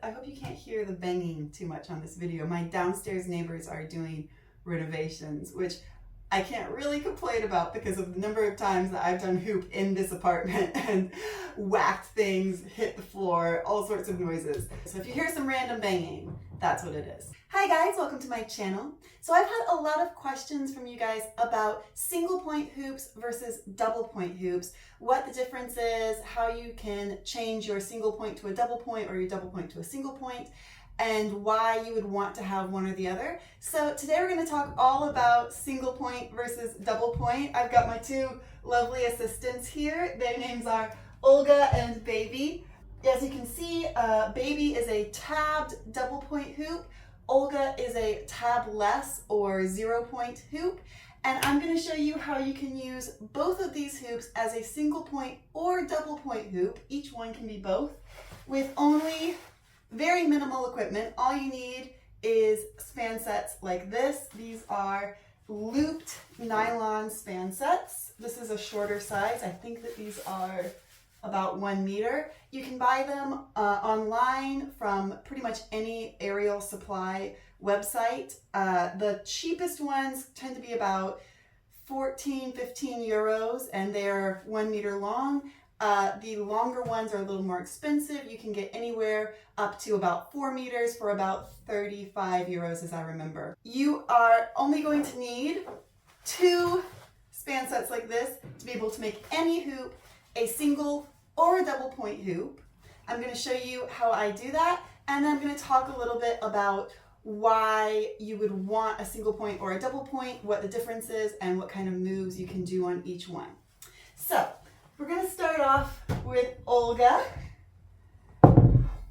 I hope you can't hear the banging too much on this video. My downstairs neighbors are doing renovations, which I can't really complain about because of the number of times that I've done hoop in this apartment and whacked things, hit the floor, all sorts of noises. So if you hear some random banging, that's what it is. Hi guys, welcome to my channel. So I've had a lot of questions from you guys about single point hoops versus double point hoops, what the difference is, how you can change your single point to a double point or your double point to a single point, and why you would want to have one or the other. So today we're going to talk all about single point versus double point. I've got my two lovely assistants here. Their names are Olga and Baby. As you can see, Baby is a tabbed double point hoop. Olga is a tabless or 0 point hoop. And I'm going to show you how you can use both of these hoops as a single point or double point hoop. Each one can be both with only very minimal equipment. All you need is spansets like this. These are looped nylon spansets. This is a shorter size. I think that these are about 1 meter. You can buy them online from pretty much any aerial supply website. The cheapest ones tend to be about 14, 15 euros and they're 1 meter long. The longer ones are a little more expensive. You can get anywhere up to about 4 meters for about 35 euros as I remember. You are only going to need 2 spansets like this to be able to make any hoop a single or a double point hoop. I'm going to show you how I do that, and then I'm going to talk a little bit about why you would want a single point or a double point, what the difference is, and what kind of moves you can do on each one. So we're going to start off with Olga.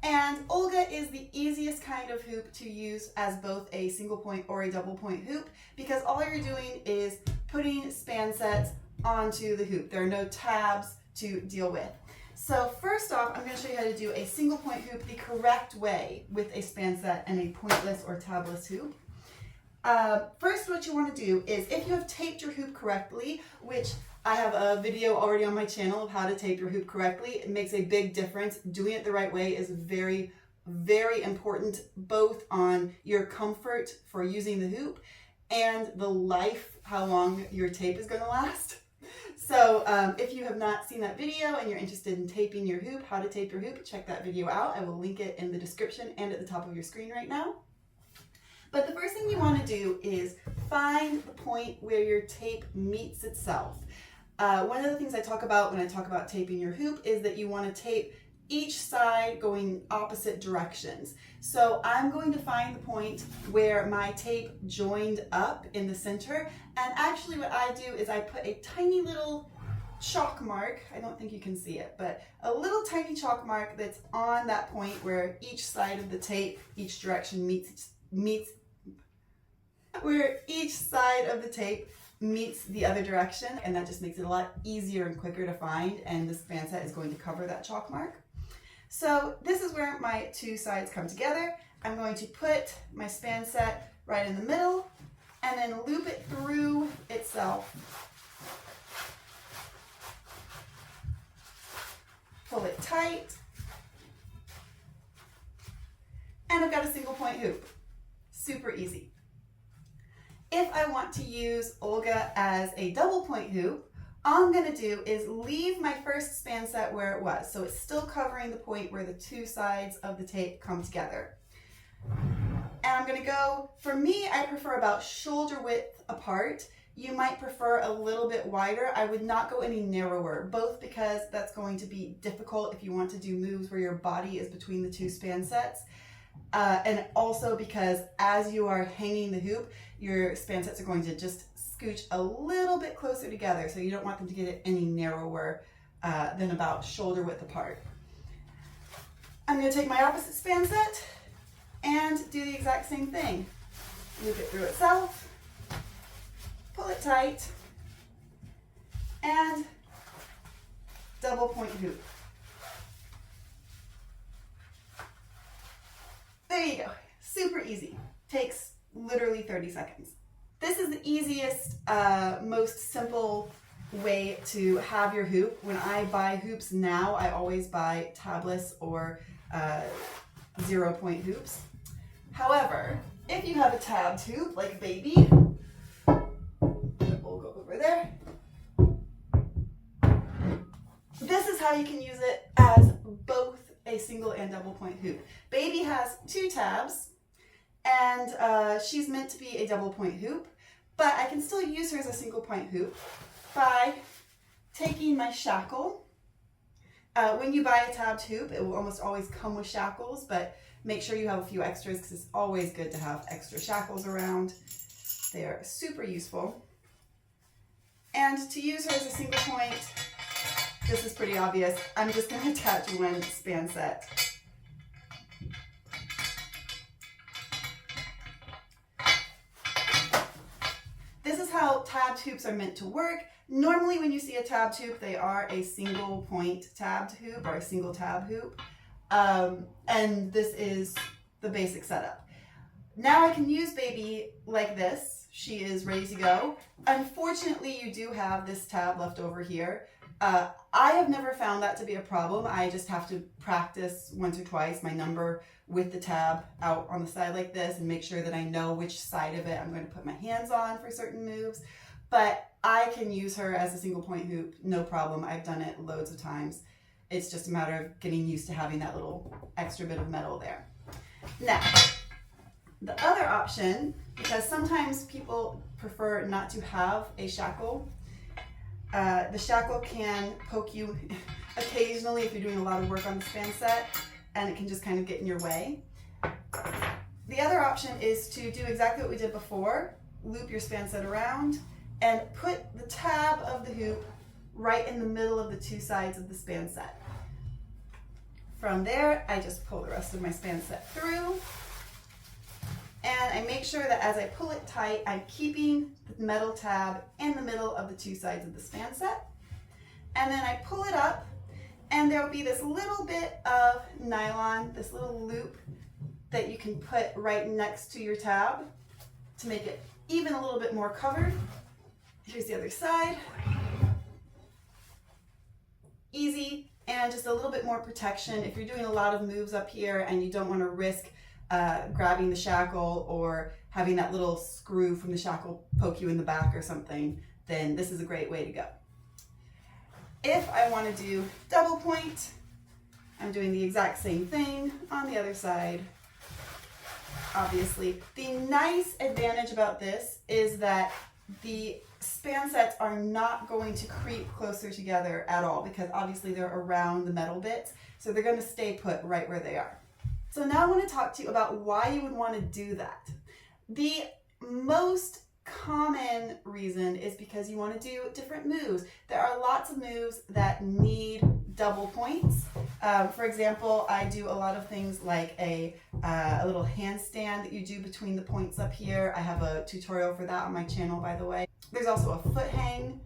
And Olga is the easiest kind of hoop to use as both a single point or a double point hoop because all you're doing is putting spansets onto the hoop. There are no tabs to deal with. So first off, I'm going to show you how to do a single point hoop the correct way with a spanset and a pointless or tabless hoop. First, what you want to do is if you have taped your hoop correctly, which I have a video already on my channel of how to tape your hoop correctly. It makes a big difference. Doing it the right way is very, very important, both on your comfort for using the hoop and the life, how long your tape is going to last. So if you have not seen that video and you're interested in taping your hoop, how to tape your hoop, check that video out. I will link it in the description and at the top of your screen right now. But the first thing you want to do is find the point where your tape meets itself. One of the things I talk about when I talk about taping your hoop is that you want to tape each side going opposite directions. So I'm going to find the point where my tape joined up in the center, and actually what I do is I put a tiny little chalk mark, I don't think you can see it, but a little tiny chalk mark that's on that point where each side of the tape, each direction meets where each side of the tape meets the other direction, and that just makes it a lot easier and quicker to find, and the spanset is going to cover that chalk mark. So this is where my two sides come together. I'm going to put my spanset right in the middle and then loop it through itself. Pull it tight, and I've got a single point hoop. Super easy. If I want to use Olga as a double point hoop, all I'm going to do is leave my first spanset where it was. So it's still covering the point where the two sides of the tape come together. And I'm going to go, for me, I prefer about shoulder width apart. You might prefer a little bit wider. I would not go any narrower, both because that's going to be difficult if you want to do moves where your body is between the two spansets. And also because as you are hanging the hoop, your spansets are going to just scooch a little bit closer together, so you don't want them to get it any narrower than about shoulder width apart. I'm going to take my opposite spanset and do the exact same thing. Loop it through itself, pull it tight, and double point hoop. There you go. Super easy. Takes literally 30 seconds. This is the easiest, most simple way to have your hoop. When I buy hoops now, I always buy tabless or 0-point hoops. However, if you have a tabbed hoop like baby, we'll go over there. This is how you can use it as both a single and double point hoop. Baby has 2 tabs, and she's meant to be a double point hoop, but I can still use her as a single point hoop by taking my shackle. When you buy a tabbed hoop, it will almost always come with shackles, but make sure you have a few extras because it's always good to have extra shackles around. They are super useful. And to use her as a single point, this is pretty obvious. I'm just going to attach one spanset. This is how tabbed hoops are meant to work. Normally when you see a tabbed hoop, they are a single point tabbed hoop or a single tab hoop. And this is the basic setup. Now I can use baby like this. She is ready to go. Unfortunately, you do have this tab left over here. I have never found that to be a problem. I just have to practice once or twice my number with the tab out on the side like this and make sure that I know which side of it I'm going to put my hands on for certain moves. But I can use her as a single point hoop, no problem. I've done it loads of times. It's just a matter of getting used to having that little extra bit of metal there. Now, the other option, because sometimes people prefer not to have a shackle, the shackle can poke you occasionally if you're doing a lot of work on the span set, and it can just kind of get in your way. The other option is to do exactly what we did before, loop your span set around, and put the tab of the hoop right in the middle of the 2 sides of the span set. From there, I just pull the rest of my span set through, and I make sure that as I pull it tight, I'm keeping the metal tab in the middle of the 2 sides of the span set. And then I pull it up, and there will be this little bit of nylon, this little loop that you can put right next to your tab to make it even a little bit more covered. Here's the other side. Easy, and just a little bit more protection. If you're doing a lot of moves up here and you don't want to risk grabbing the shackle or having that little screw from the shackle poke you in the back or something, then this is a great way to go. If I want to do double point, I'm doing the exact same thing on the other side. Obviously, the nice advantage about this is that the span sets are not going to creep closer together at all because obviously they're around the metal bits, so they're going to stay put right where they are. So now I want to talk to you about why you would want to do that. The most common reason is because you want to do different moves. There are lots of moves that need double points. For example, I do a lot of things like a little handstand that you do between the points up here. I have a tutorial for that on my channel, by the way. There's also a foot hang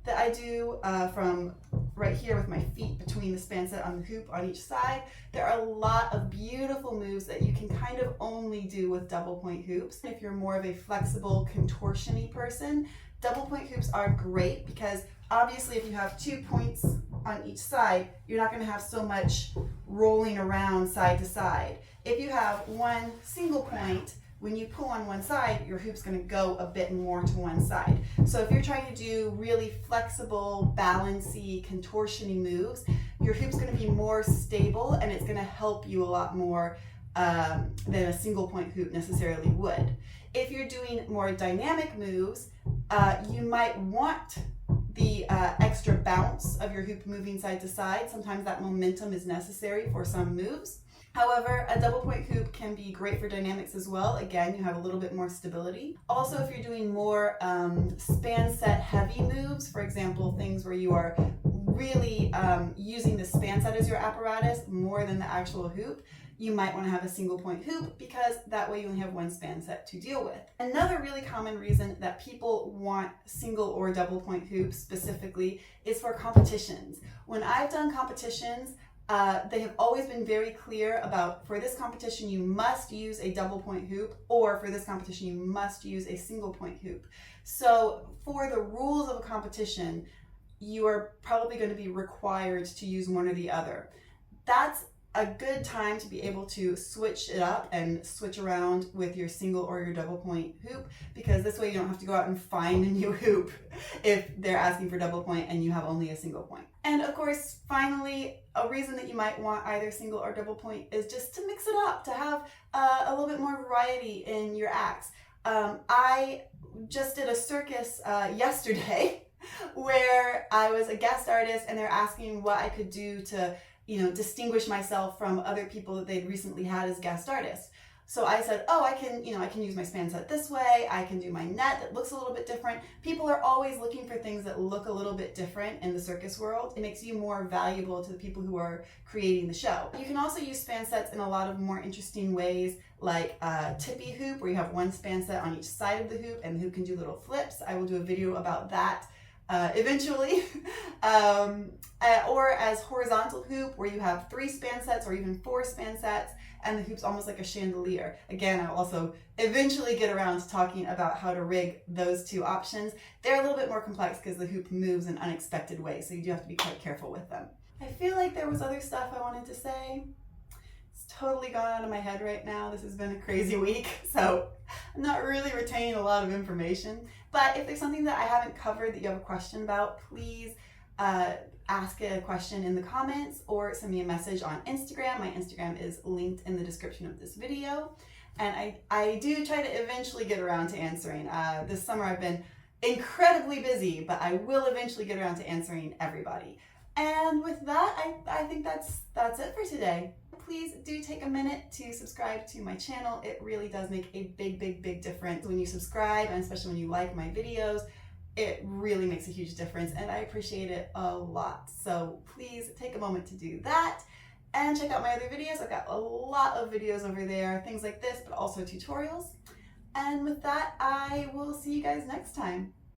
that I do from right here with my feet between the span set on the hoop on each side. There are a lot of beautiful moves that you can kind of only do with double point hoops. If you're more of a flexible, contortion-y person, double point hoops are great because obviously if you have 2 points on each side, you're not going to have so much rolling around side to side. If you have one single point, when you pull on one side, your hoop's going to go a bit more to one side. So if you're trying to do really flexible, balancy, contortion-y moves, your hoop's going to be more stable and it's going to help you a lot more than a single point hoop necessarily would. If you're doing more dynamic moves, you might want the extra bounce of your hoop moving side to side. Sometimes that momentum is necessary for some moves. However, a double point hoop can be great for dynamics as well. Again, you have a little bit more stability. Also, if you're doing more span set heavy moves, for example, things where you are really using the span set as your apparatus more than the actual hoop, you might want to have a single point hoop because that way you only have one span set to deal with. Another really common reason that people want single or double point hoops specifically is for competitions. When I've done competitions, they have always been very clear about, for this competition you must use a double point hoop, or for this competition you must use a single point hoop. So for the rules of a competition, you are probably going to be required to use one or the other. That's a good time to be able to switch it up and switch around with your single or your double point hoop, because this way you don't have to go out and find a new hoop if they're asking for double point and you have only a single point. And of course, finally, a reason that you might want either single or double point is just to mix it up, to have a little bit more variety in your acts. I just did a circus yesterday where I was a guest artist, and they're asking what I could do to, distinguish myself from other people that they'd recently had as guest artists. So I said, oh, I can use my spanset this way. I can do my net that looks a little bit different. People are always looking for things that look a little bit different in the circus world. It makes you more valuable to the people who are creating the show. You can also use spansets in a lot of more interesting ways, like a tippy hoop, where you have one spanset on each side of the hoop and the hoop can do little flips. I will do a video about that eventually. Or as horizontal hoop, where you have 3 spansets or even 4 spansets, and the hoop's almost like a chandelier. Again, I'll also eventually get around to talking about how to rig those 2 options. They're a little bit more complex because the hoop moves in unexpected ways, so you do have to be quite careful with them. I feel like there was other stuff I wanted to say. It's totally gone out of my head right now. This has been a crazy week, so I'm not really retaining a lot of information. But if there's something that I haven't covered that you have a question about, please ask a question in the comments or send me a message on Instagram. My Instagram is linked in the description of this video. And I do try to eventually get around to answering. This summer I've been incredibly busy, but I will eventually get around to answering everybody. And with that, I think that's it for today. Please do take a minute to subscribe to my channel. It really does make a big difference when you subscribe, and especially when you like my videos. It really makes a huge difference, and I appreciate it a lot. So please take a moment to do that and check out my other videos. I've got a lot of videos over there, things like this, but also tutorials. And with that, I will see you guys next time.